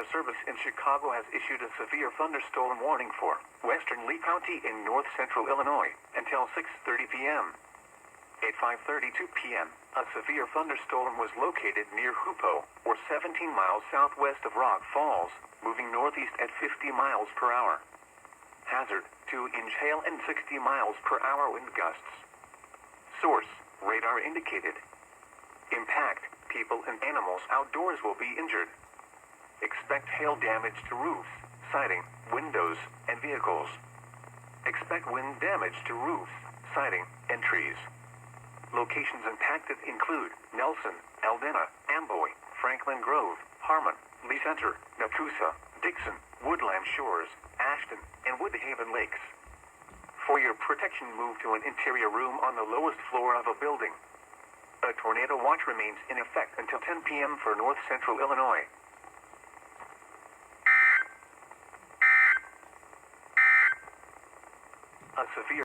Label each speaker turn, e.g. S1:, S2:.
S1: Weather Service in Chicago has issued a severe thunderstorm warning for western Lee County in north-central Illinois until 6:30 p.m. At 5:32 p.m., a severe thunderstorm was located near Hoopo, or 17 miles southwest of Rock Falls, moving northeast at 50 miles per hour. Hazard, 2-inch hail and 60 miles per hour wind gusts. Source, radar indicated. Impact, people and animals outdoors will be injured. Expect hail damage to roofs, siding, windows, and vehicles. Expect wind damage to roofs, siding, and trees. Locations impacted include Nelson, Eldena, Amboy, Franklin Grove, Harmon, Lee Center, Nakusa, Dixon, Woodland Shores, Ashton, and Woodhaven Lakes. For your protection, move to an interior room on the lowest floor of a building. A tornado watch remains in effect until 10 p.m. for north-central Illinois. A severe